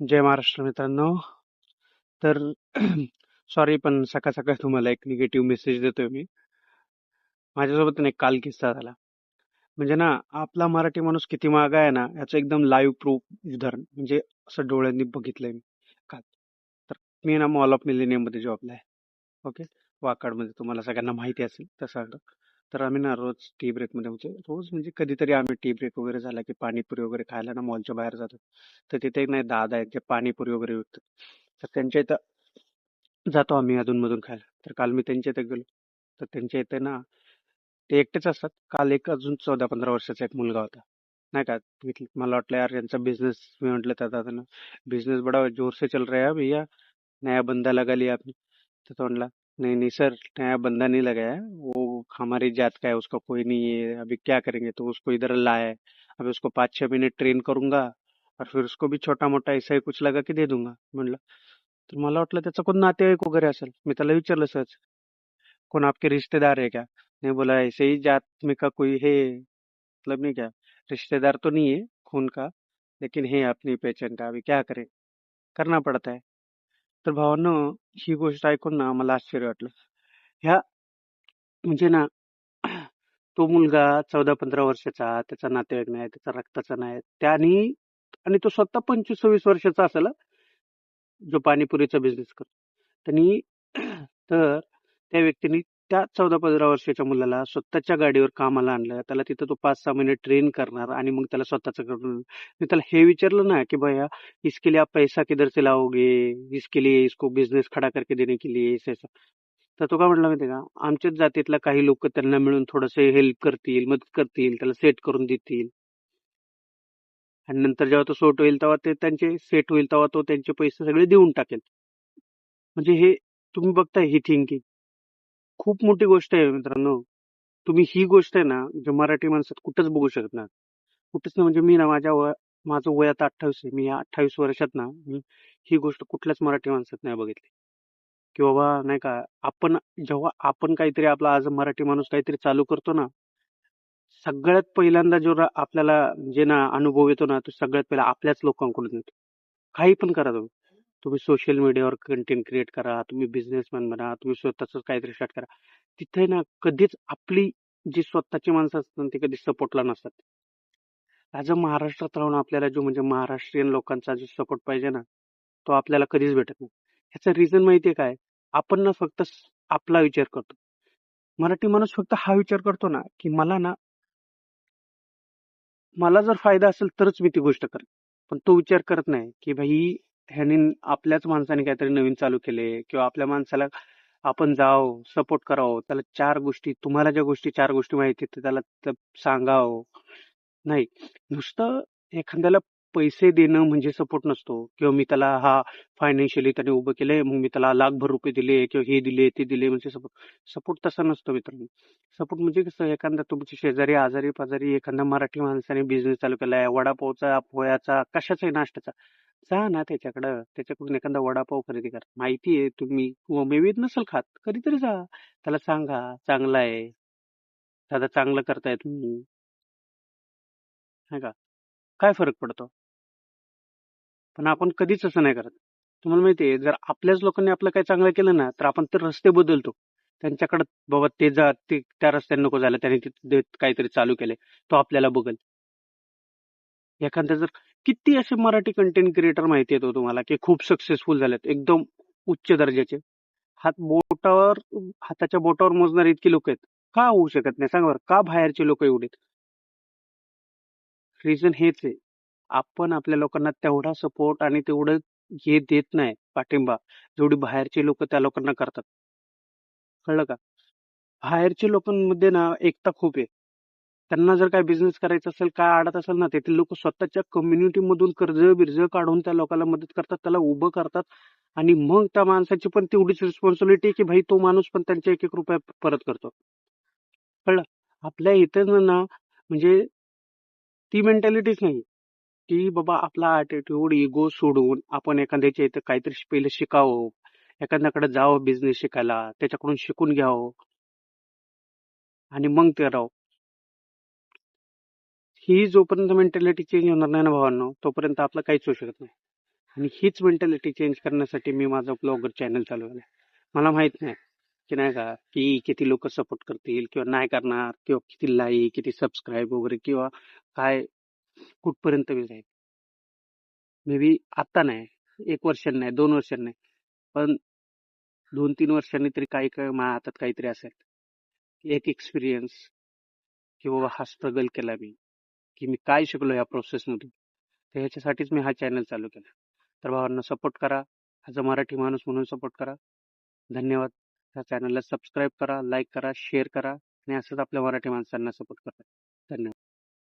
जय महाराष्ट्र मित्रांनो. तर सॉरी पण सकाळ सकाळ तुम्हाला एक निगेटिव्ह मेसेज देतोय मी. माझ्यासोबत ना एक काल किस्सा झाला. म्हणजे ना आपला मराठी माणूस किती मागा आहे ना याचं एकदम लाईव्ह प्रूफ उदाहरण म्हणजे असं डोळ्यांनी बघितलंय मी काल. तर मी ना मॉल ऑफ मिलेनियम मध्ये जॉबला आहे. ओके. वाकाडमध्ये तुम्हाला सगळ्यांना माहिती असेल तसं. तर आम्ही ना रोज टी ब्रेक मध्ये होतो. रोज म्हणजे कधीतरी आम्ही टी ब्रेक वगैरे झाला की पाणीपुरी वगैरे खायला ना मॉलच्या बाहेर जातो. तर तिथे एक नाही दादा आहेत जे पाणीपुरी वगैरे विकतात. तर त्यांच्या इथं जातो आम्ही अधूनमधून खायला. तर काल मी त्यांच्या इथे गेलो. तर त्यांच्या इथे ना ते एकटेच असतात. काल एक अजून 14-15 वर्षाचा एक मुलगा होता. नाही का मला वाटलं यार यांचा बिझनेस. मी म्हटलं त्या दादांना, बिझनेस बडा जोर से चल रहा है भैया, नया बंदा लगा लिया आपने. तो तो म्हणला, नहीं नहीं सर, नया बंदा नहीं लगाया है, वो हमारी जात का है, उसका कोई नहीं है, अभी क्या करेंगे. तो उसको इधर लाया है, अभी उसको 5-6 मिनट ट्रेन करूंगा और फिर उसको भी छोटा मोठा ऐसा ही कुछ लगा के दे दूंगा म्हणलं. तर मला वाटलं त्याचा कोण नातेवाईक वगैरे असेल. मी त्याला विचारलं सहज, कौन आपके रिश्तेदार है क्या. नहीं, बोला ऐसे ही जात में का कोई है, मतलब नहीं क्या, रिश्तेदार तो नहीं है खून का, लेकिन है अपनी पहचान का, अभी क्या करें, करना पड़ता है. तर भावांनो, ही गोष्ट ऐकून ना मला आश्चर्य वाटलं. ह्या म्हणजे ना तो मुलगा 14-15 वर्षाचा, त्याचा नातेवाईक नाही, त्याचा रक्ताचा नाही, त्यानी आणि तो स्वतः 25-26 वर्षाचा असेल हं, जो पाणीपुरीचा बिझनेस करतो. त्यांनी तर त्या व्यक्तीने त्या 14-15 वर्षाच्या मुलाला स्वतःच्या गाडीवर कामाला आणलं. त्याला तिथं तो 5-6 महिने ट्रेन करणार आणि मग त्याला स्वतःचं करून. मी त्याला हे विचारलं ना की भैया, इसके लिए आप पैसा किधर से लाओगे, इसके लिए इसको बिझनेस खड़ा करके देने के लिए ऐसा ऐसा. तर तो काय म्हटला माहितीये का, आमच्याच जातीतला काही लोक त्यांना मिळून थोडंसं हेल्प करतील, मदत करतील, त्याला सेट करून देतील आणि नंतर जेव्हा तो सोट होईल तेव्हा ते त्यांचे सेट होईल तेव्हा तो त्यांचे पैसे सगळे देऊन टाकेल. म्हणजे हे तुम्ही बघताय ही थिंकिंग खूप मोठी गोष्ट आहे मित्रांनो. तुम्ही ही गोष्ट आहे ना म्हणजे मराठी माणसात कुठंच बघू शकत नाही. कुठंच नाही. म्हणजे मी ना माझं वय आता 28 आहे. मी या 28 वर्षात ना मी ही गोष्ट कुठल्याच मराठी माणसात नाही बघितली की बाबा नाही का, आपण जेव्हा आपण काहीतरी आपला आज मराठी माणूस काहीतरी चालू करतो ना, सगळ्यात पहिल्यांदा जो आपल्याला जे ना अनुभव येतो ना तो सगळ्यात पहिला आपल्याच लोकांकडून येतो. काही पण करा तुम्ही. तुम्ही सोशल मीडियावर कंटेंट क्रिएट करा, तुम्ही बिझनेसमॅन बना, तुम्ही स्वतःच काहीतरी स्टार्ट करा. तिथे ना कधीच आपली जी स्वतःची माणसं असतात ना, ती कधी सपोर्टला नसतात. ॲज अ महाराष्ट्रात राहून आपल्याला जो म्हणजे महाराष्ट्रीयन लोकांचा जो सपोर्ट पाहिजे ना, तो आपल्याला कधीच भेटत नाही. ह्याचं रिझन माहितीये काय? आपण ना फक्त आपला विचार करतो. मराठी माणूस फक्त हा विचार करतो ना, की मला जर फायदा असेल तरच मी ती गोष्ट करेन. पण तो विचार करत नाही, की भाई ह्याने आपल्याच माणसाने काहीतरी नवीन चालू केले किंवा आपल्या माणसाला आपण जावं, सपोर्ट करावं, त्याला 4 गोष्टी, तुम्हाला ज्या गोष्टी 4 गोष्टी माहिती आहेत त्याला सांगावं. नाही, नुसतं एखाद्याला पैसे देणं म्हणजे सपोर्ट नसतो किंवा मी त्याला हा फायनान्शियली त्याने उभं केलंय मग मी त्याला लाखभर रुपये दिले किंवा हे दिले ते दिले म्हणजे सपोर्ट. सपोर्ट तसा नसतो मित्रांनो. सपोर्ट म्हणजे कसं, एखादा तुमच्या शेजारी आजारी पाजारी एखाद्या मराठी माणसाने बिझनेस चालू केलाय, वडापावचा, पोह्याचा, कशाचाही नाश्त्याचा, जा ना त्याच्याकडं, त्याच्याकडून एखादा वडापाव खरेदी करा. माहितीये तुम्ही मे बी नसेल खात, कधीतरी जा, त्याला सांगा चांगला आहे दादा, चांगलं करताय तुम्ही, नाही का, काय फरक पडतो. पण आपण कधीच असं नाही करत. तुम्हाला माहितीये, जर आपल्याच लोकांनी आपलं काही चांगलं केलं ना तर आपण तर रस्ते बदलतो त्यांच्याकडे. बाबा ते जा, ते त्या रस्त्याने नको झालं, त्याने काहीतरी चालू केले, तो आपल्याला बघल. एखाद्या जर किती असे मराठी कंटेंट क्रिएटर माहिती येतो तुम्हाला की खूप सक्सेसफुल झालेत, एकदम उच्च दर्जाचे, हाताच्या बोटावर मोजणारे इतकी लोक आहेत. का होऊ शकत नाही सांगा बरं, का बाहेरचे लोक एवढे? रिझन हेच आहे, आपण आपल्या लोकांना तेवढा सपोर्ट आणि तेवढं हे देत नाही, पाठिंबा, जेवढी बाहेरचे लोक त्या लोकांना करतात. कळलं का? बाहेरच्या लोकांमध्ये ना एकता खूप आहे. त्यांना जर काय बिझनेस करायचा असेल, काय अडत असेल ना, तेथील लोक स्वतःच्या कम्युनिटी मधून कर्ज बिर्ज काढून त्या लोकांना मदत करतात, त्याला उभं करतात आणि मग त्या माणसाची पण तेवढीच रिस्पॉन्सिबिलिटी की भाई तो माणूस पण त्यांचे 1-1 रुपया परत करतो. कळलं? आपल्या इथं ना म्हणजे ती मेंटॅलिटीच नाही की बाबा आपला ऍटिट्यूड इगो सोडून आपण एखाद्याच्या इथं काहीतरी पहिले शिकावं, एखाद्याकडे जावं बिझनेस शिकायला, त्याच्याकडून शिकून घ्यावं आणि मग ते राहावं. ही जोपर्यंत मेंटॅलिटी चेंज होणार नाही ना भावांनो, तोपर्यंत आपलं काहीच होऊ शकत नाही. आणि हीच मेंटॅलिटी चेंज करण्यासाठी मी माझा ब्लॉगर चॅनल चालू केला. मला माहित नाही की नाही का की किती लोक सपोर्ट करतील किंवा नाही करणार किंवा किती लाईक किती सबस्क्राईब वगैरे किंवा काय कुठपर्यंत मी जाईल. मे बी आता नाही, 1 वर्षांनी नाही, 2 वर्षांनी नाही, पण 2-3 वर्षांनी तरी काही काय माझ्या हातात काहीतरी असेल. एक एक्सपिरियन्स की बाबा हा स्ट्रगल केला मी, की मी काय शिकलो या प्रोसेसमधून. तर ह्याच्यासाठीच मी हा चॅनल चालू केला. तर भावांना सपोर्ट करा, ॲज अ मराठी माणूस म्हणून सपोर्ट करा. धन्यवाद. त्या चॅनलला सबस्क्राईब करा, लाईक करा, शेअर करा आणि असंच आपल्या मराठी माणसांना सपोर्ट करा. धन्यवाद.